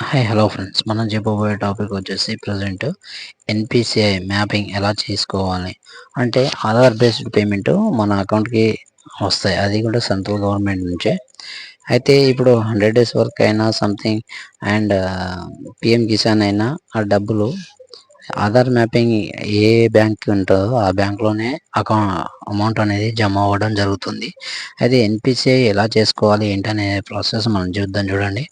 Hi hello friends, మనం చెప్పబోయే topic వచ్చేసి ప్రజెంట్ ఎన్పిసిఐ మ్యాపింగ్ ఎలా చేసుకోవాలి అంటే ఆధార్ బేస్డ్ పేమెంట్ మన అకౌంట్కి వస్తాయి, అది కూడా సెంట్రల్ గవర్నమెంట్ నుంచే. అయితే ఇప్పుడు 100 days వర్క్ అయినా సంథింగ్ అండ్ పిఎం కిసాన్ అయినా ఆ డబ్బులు ఆధార్ మ్యాపింగ్ ఏ బ్యాంక్ ఉంటుందో ఆ బ్యాంక్లోనే అమౌంట్ అనేది జమ అవ్వడం జరుగుతుంది. అయితే ఎన్పిసిఐ ఎలా చేసుకోవాలి ఏంటనే ప్రాసెస్ మనం చూడండి.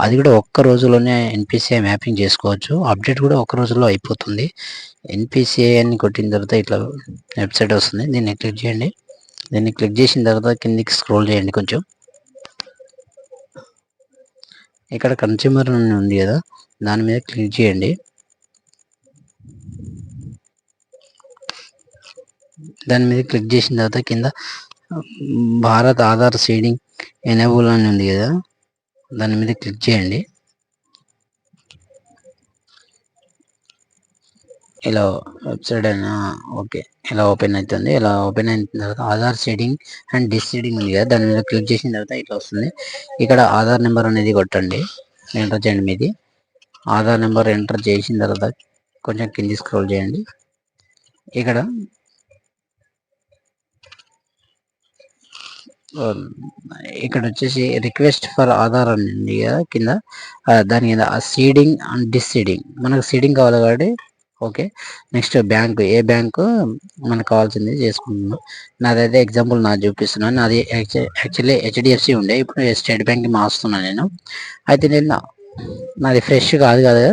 అది కూడా ఒక్క రోజులోనే ఎన్పిసిఐ మ్యాపింగ్ చేసుకోవచ్చు. అప్డేట్ కూడా ఒక్క రోజులో అయిపోతుంది. ఎన్పిసిఐ అని కొట్టిన తర్వాత ఇట్లా వెబ్సైట్ వస్తుంది, దీన్ని క్లిక్ చేయండి. దీన్ని క్లిక్ చేసిన తర్వాత కిందికి స్క్రోల్ చేయండి కొంచెం. ఇక్కడ కన్స్యూమర్ అని ఉంది కదా, దాని మీద క్లిక్ చేయండి. దాని మీద క్లిక్ చేసిన తర్వాత కింద భారత్ ఆధార్ సీడింగ్ ఎనేబుల్ అని ఉంది కదా, దాని మీద క్లిక్ చేయండి. ఇలా వెబ్సైట్ అయినా ఓకే, ఇలా ఓపెన్ అవుతుంది. ఇలా ఓపెన్ అయిన తర్వాత ఆధార్ సీడింగ్ అండ్ డిసీడింగ్ ఉంది కదా, దాని మీద క్లిక్ చేసిన తర్వాత ఇట్లా వస్తుంది. ఇక్కడ ఆధార్ నెంబర్ అనేది కొట్టండి, ఎంటర్ చేయండి. మీది ఆధార్ నెంబర్ ఎంటర్ చేసిన తర్వాత కొంచెం కింది స్క్రోల్ చేయండి. ఇక్కడ ఇక్కడ వచ్చేసి రిక్వెస్ట్ ఫర్ ఆధార్ అని ఉంది కదా కింద, దాని కింద సీడింగ్ అండ్ డిసీడింగ్, మనకు సీడింగ్ కావాలి కాబట్టి ఓకే. నెక్స్ట్ బ్యాంకు, ఏ బ్యాంకు మనకు కావాల్సింది చేసుకుంటున్నాం. నాదైతే ఎగ్జాంపుల్ నాది చూపిస్తున్నాను. నాది యాక్చువల్లీ హెచ్డిఎఫ్సి ఉండే, ఇప్పుడు స్టేట్ బ్యాంక్కి మారుస్తున్నాను నేను. అయితే నేను నాది ఫ్రెష్ కాదు కదా,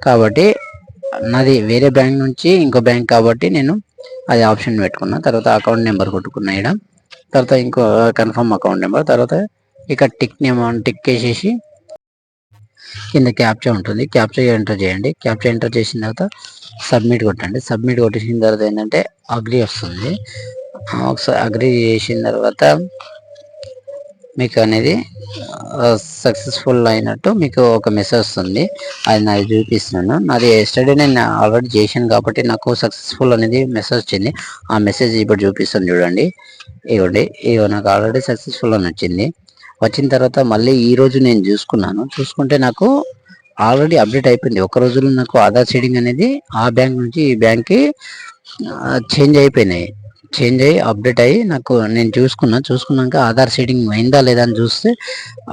కాబట్టి నాది వేరే బ్యాంక్ నుంచి ఇంకో బ్యాంక్ కాబట్టి నేను అది ఆప్షన్ పెట్టుకున్నా. తర్వాత అకౌంట్ నెంబర్ కొట్టుకున్నా ఇక్కడ, తర్వాత ఇంకో కన్ఫర్మ్ అకౌంట్ నెంబర్, తర్వాత ఇక్కడ టిక్ వేసేసి కింద క్యాప్చా ఉంటుంది, క్యాప్చా ఎంటర్ చేయండి. క్యాప్చా ఎంటర్ చేసిన తర్వాత సబ్మిట్ కొట్టండి. సబ్మిట్ కొట్టేసిన తర్వాత ఏంటంటే అగ్రీ వస్తుంది. ఒకసారి అగ్రీ చేసిన తర్వాత మీకు అనేది సక్సెస్ఫుల్ అయినట్టు మీకు ఒక మెసేజ్ వస్తుంది. అది నాది చూపిస్తున్నాను. నాది ఎస్టర్డే నేను ఆల్రెడీ చేశాను కాబట్టి నాకు సక్సెస్ఫుల్ అనేది మెసేజ్ వచ్చింది. ఆ మెసేజ్ ఇప్పుడు చూపిస్తాను చూడండి. ఇగో నాకు ఆల్రెడీ సక్సెస్ఫుల్ అని వచ్చింది. వచ్చిన తర్వాత మళ్ళీ ఈ రోజు నేను చూసుకుంటే నాకు ఆల్రెడీ అప్డేట్ అయిపోయింది. ఒక రోజులో నాకు ఆధార్ సీడింగ్ అనేది ఆ బ్యాంక్ నుంచి ఈ బ్యాంక్కి చేంజ్ అయిపోయినాయి. చేంజ్ అయ్యి అప్డేట్ అయ్యి నాకు నేను చూసుకున్నాక ఆధార్ సీడింగ్ అయిందా లేదా అని చూస్తే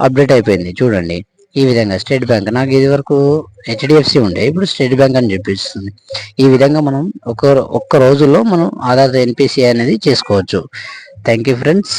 అప్డేట్ అయిపోయింది. చూడండి ఈ విధంగా స్టేట్ బ్యాంక్, నాకు ఇది వరకు హెచ్డిఎఫ్సి ఉండే, ఇప్పుడు స్టేట్ బ్యాంక్ అని చూపిస్తుంది. ఈ విధంగా మనం ఒక్క రోజుల్లో మనం ఆధార్ ఎన్పిసిఐ అనేది చేసుకోవచ్చు. Thank you friends.